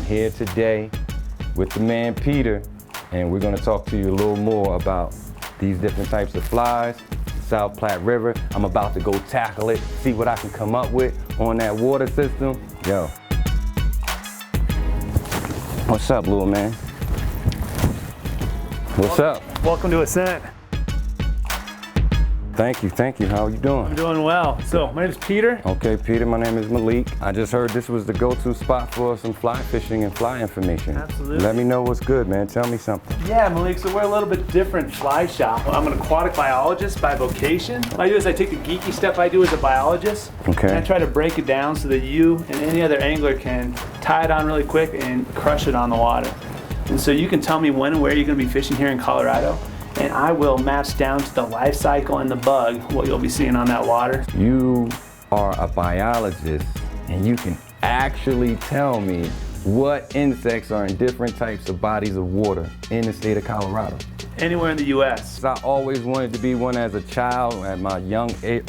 here today with the man Peter, and we're gonna talk to you a little more about these different types of flies, South Platte River. I'm about to go tackle it, see what I can come up with on that water system. Yo. What's up, little man? What's up? Welcome to Ascent. Thank you. How are you doing? I'm doing well. So, my name is Peter. Okay, Peter, my name is Malik. I just heard this was the go-to spot for some fly fishing and fly information. Absolutely. Let me know what's good, man. Tell me something. Yeah, Malik, so we're a little bit different fly shop. I'm an aquatic biologist by vocation. What I do is I take the geeky stuff I do as a biologist, Okay. and I try to break it down so that you and any other angler can tie it on really quick and crush it on the water. And so you can tell me when and where you're gonna be fishing here in Colorado, and I will match down to the life cycle and the bug what you'll be seeing on that water. You are a biologist, and you can actually tell me what insects are in different types of bodies of water in the state of Colorado. Anywhere in the US. I always wanted to be one as a child at my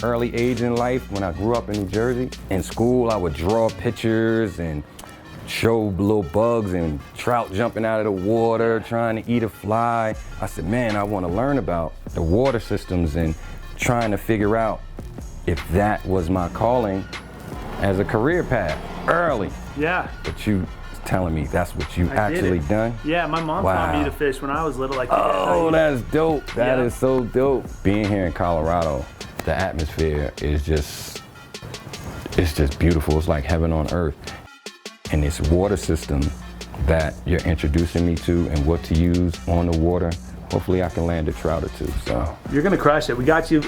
early age in life when I grew up in New Jersey. In school, I would draw pictures and show little bugs and trout jumping out of the water, trying to eat a fly. I said, man, I want to learn about the water systems and trying to figure out if that was my calling as a career path early. Yeah. But you telling me that's what you I actually done? Yeah, my mom taught me to fish when I was little. Like, Oh, that's dope. That Yeah. is so dope. Being here in Colorado, the atmosphere is it's just beautiful. It's like heaven on earth. And this water system that you're introducing me to and what to use on the water, hopefully I can land a trout or two. So you're gonna crush it. We got you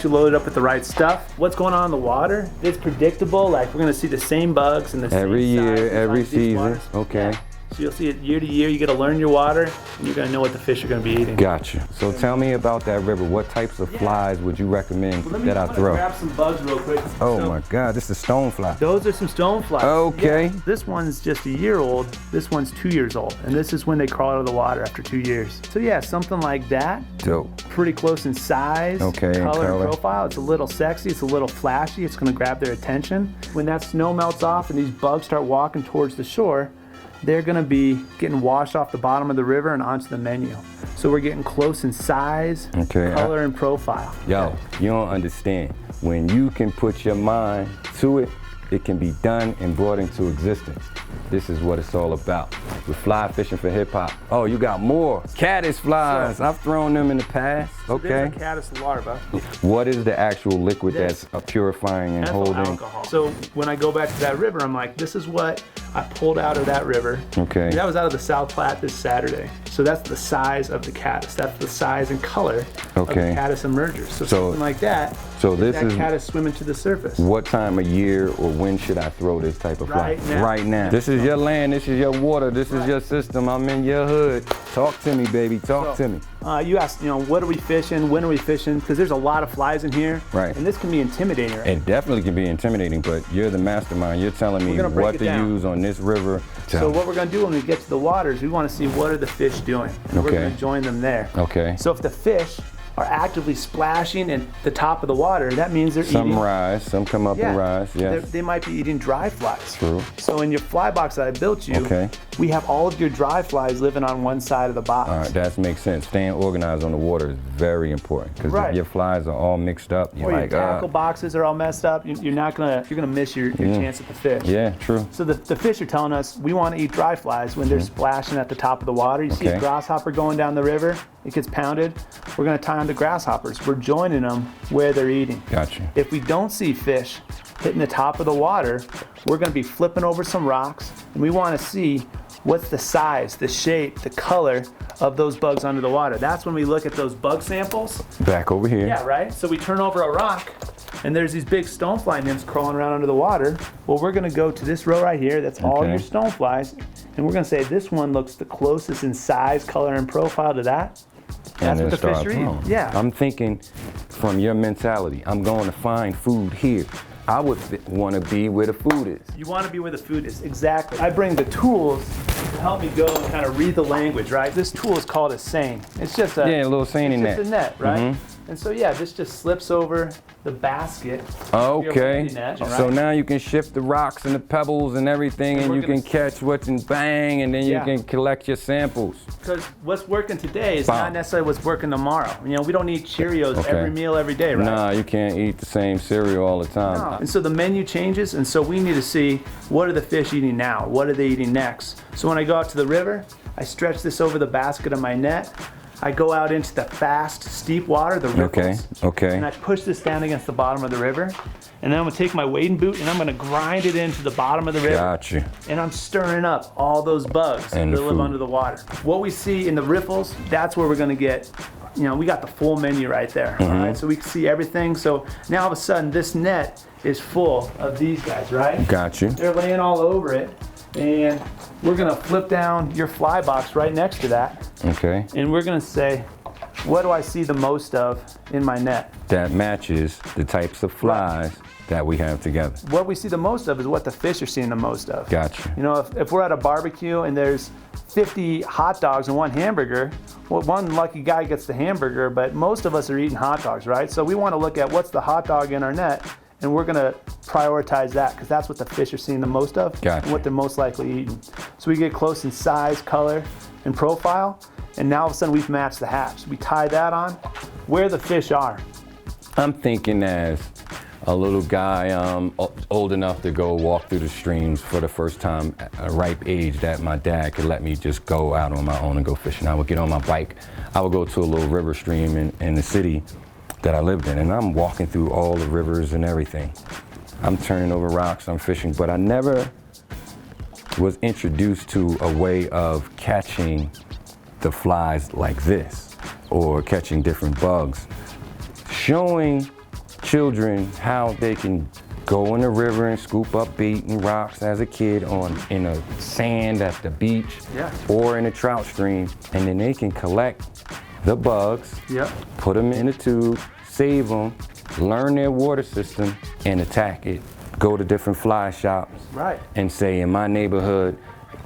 loaded up with the right stuff. What's going on in the water? It's predictable. Like, we're gonna see the same bugs and the every same year, size every these season. waters. Okay. Yeah. So you'll see it year to year. You gotta learn your water, and you're gonna know what the fish are gonna be eating. Gotcha. So tell me about that river. What types of flies would you recommend that I throw? Grab some bugs real quick. Oh So, my God, this is stonefly. those are some stoneflies. Okay. Yeah. This one's just a year old. This one's 2 years old. And this is when they crawl out of the water after 2 years. So yeah, something like that. Dope. Pretty close in size, Okay, color color. and profile. It's a little sexy, it's a little flashy. It's gonna grab their attention. When that snow melts off and these bugs start walking towards the shore, they're gonna be getting washed off the bottom of the river and onto the menu. So we're getting close in size, Okay, color, and profile. Yo, you don't understand. When you can put your mind to it, it can be done and brought into existence. This is what it's all about. We're fly fishing for hip hop. Oh, you got more. Caddis flies. I've thrown them in the past. Okay. There's a caddis larva. What is the actual liquid that's purifying and Ethyl holding? alcohol. So when I go back to that river, I'm like, this is what I pulled out of that river. Okay. That was out of the South Platte this Saturday. So that's the size of the caddis. That's the size and color of the Okay. caddis emergers. So So- something like that. So this that is caddis swimming to the surface. what time of year or when should I throw this type of fly? Right now. Right now. This is your land, this is your water, this is your system. I'm in your hood. Talk to me, baby. Talk to me. You asked, what are we fishing? When are we fishing? Because there's a lot of flies in here. Right. And this can be intimidating. Right? It definitely can be intimidating, but you're the mastermind. You're telling me We're gonna break what it to down. use on this river. So what we're gonna do when we get to the waters, we wanna see what are the fish doing. And we're Okay. gonna join them there. Okay. So if the fish are actively splashing at the top of the water, that means they're Some eating. rise, some come up and rise. Yes. They might be eating dry flies. True. So in your fly box that I built you, Okay. we have all of your dry flies living on one side of the box. All right, that makes sense. Staying organized on the water is very important because Right. if your flies are all mixed up, you're Or your like, tackle boxes are all messed up. You're gonna miss your chance at the fish. yeah, true. So the fish are telling us we want to eat dry flies when they're splashing at the top of the water. You see a Okay. grasshopper going down the river, it gets pounded. We're going to tie on to grasshoppers. We're joining them where they're eating. Gotcha. If we don't see fish hitting the top of the water, we're going to be flipping over some rocks, and we want to see what's the size, the shape, the color of those bugs under the water. That's when we look at those bug samples. Back over here. Yeah, right? So we turn over a rock, and there's these big stonefly nymphs crawling around under the water. Well, we're gonna go to this row right here, that's all Okay. your stoneflies, and we're gonna say this one looks the closest in size, color, and profile to that. And That's then what the fish start are eating. throwing. Yeah. I'm thinking from your mentality, I'm going to find food here. I would want to be where the food is. You want to be where the food is, exactly. I bring the tools to help me go and kind of read the language, right? This tool is called a seine. It's just a Yeah, a little seine it's net. just a net, right? And so yeah, this just slips over the basket. Okay. Net, So now you can shift the rocks and the pebbles and everything, and you can catch what's in bang, and then you can collect your samples. Because what's working today is not necessarily what's working tomorrow. You know, we don't eat Cheerios every meal every day, right? Nah, you can't eat the same cereal all the time. No. And so the menu changes, and so we need to see, what are the fish eating now? What are they eating next? So when I go out to the river, I stretch this over the basket of my net. I go out into the fast, steep water, the ripples. Okay. And I push this down against the bottom of the river. And then I'm gonna take my wading boot and I'm gonna grind it into the bottom of the river. Gotcha. And I'm stirring up all those bugs that live under the water. What we see in the riffles, that's where we're gonna get, you know, we got the full menu right there. All right, so we can see everything. So now all of a sudden, this net is full of these guys, right? Got you. They're laying all over it. And we're gonna flip down your fly box right next to that. Okay. And we're gonna say, what do I see the most of in my net? That matches the types of flies that we have together. What we see the most of is what the fish are seeing the most of. Gotcha. You know, if we're at a barbecue and there's 50 hot dogs and one hamburger, well, one lucky guy gets the hamburger, but most of us are eating hot dogs, right? So we wanna look at what's the hot dog in our net, and we're gonna prioritize that because that's what the fish are seeing the most of and what they're most likely eating. So we get close in size, color, and profile, and now all of a sudden we've matched the hatch. We tie that on where the fish are. I'm thinking as a little guy old enough to go walk through the streams for the first time at a ripe age that my dad could let me just go out on my own and go fishing. I would get on my bike. I would go to a little river stream in the city that I lived in, and I'm walking through all the rivers and everything. I'm turning over rocks, I'm fishing, but I never was introduced to a way of catching the flies like this, or catching different bugs. Showing children how they can go in the river and scoop up bait and rocks as a kid in a sand at the beach or in a trout stream, and then they can collect the bugs, put them in a tube, save them, learn their water system, and attack it. Go to different fly shops and say, in my neighborhood,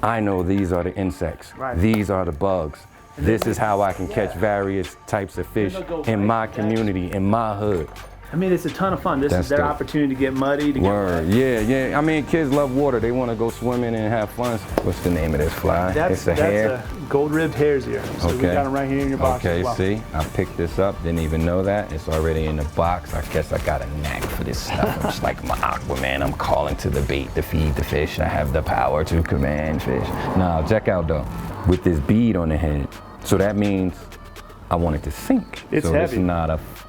I know these are the insects, these are the bugs. This is how I can catch various types of fish in my community, in my hood. I mean, it's a ton of fun. This is their opportunity to get muddy, to get wet. Yeah. I mean, kids love water. They want to go swimming and have fun. What's the name of this fly? That's a gold-ribbed hare's ear. So we got them right here in your box as well. See, I picked this up, didn't even know that. It's already in the box. I guess I got a knack for this stuff. I'm just like my Aquaman. I'm calling to the bait to feed the fish. I have the power to command fish. Now, check out though, with this bead on the head. So that means I want it to sink. It's heavy.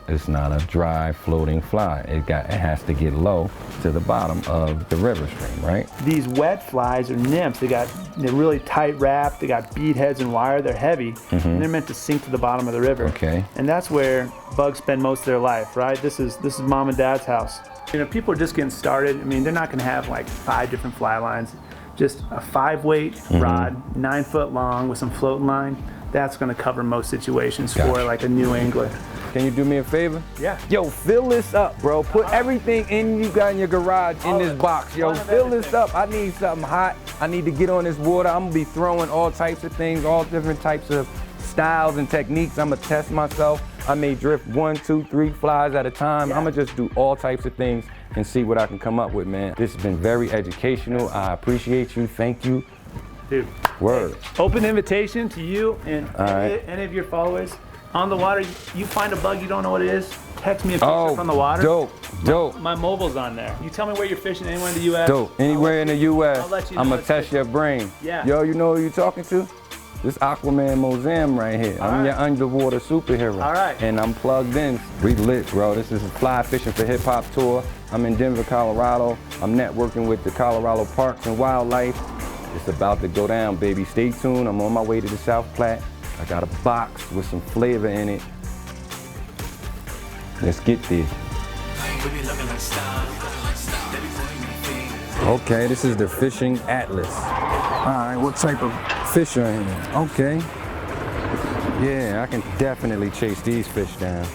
It's not a dry floating fly. It has to get low to the bottom of the river stream, right? These wet flies are nymphs. They're really tight wrapped. They got bead heads and wire. They're heavy, and they're meant to sink to the bottom of the river. Okay. And that's where bugs spend most of their life, right? This is mom and dad's house. You know, people are just getting started. I mean, they're not going to have like 5 different fly lines. Just a 5-weight rod, 9 foot long with some floating line. That's going to cover most situations for like a new angler. Can you do me a favor? Yeah. Yo, fill this up, bro. Put everything you got in your garage in this box. Yo, fill this up. I need something hot. I need to get on this water. I'm gonna be throwing all types of things, all different types of styles and techniques. I'm gonna test myself. I may drift 1, 2, 3 flies at a time. I'm gonna just do all types of things and see what I can come up with, man. This has been very educational. I appreciate you. Thank you. Dude. Word. Open invitation to you and any of your followers. On the water, you find a bug you don't know what it is, text me a picture from the water. Dope. My mobile's on there. You tell me where you're fishing anywhere in the U.S. Dope. Anywhere in the U.S. I'll let you know. I'm going to test your brain. Yeah. Yo, you know who you talking to? This Aquaman Mozam right here. I'm your underwater superhero. All right. And I'm plugged in. We lit, bro. This is a Fly Fishing for Hip Hop tour. I'm in Denver, Colorado. I'm networking with the Colorado Parks and Wildlife. It's about to go down, baby. Stay tuned. I'm on my way to the South Platte. I got a box with some flavor in it. Let's get this. Okay, this is the Fishing Atlas. All right, what type of fish are in here? Okay. Yeah, I can definitely chase these fish down.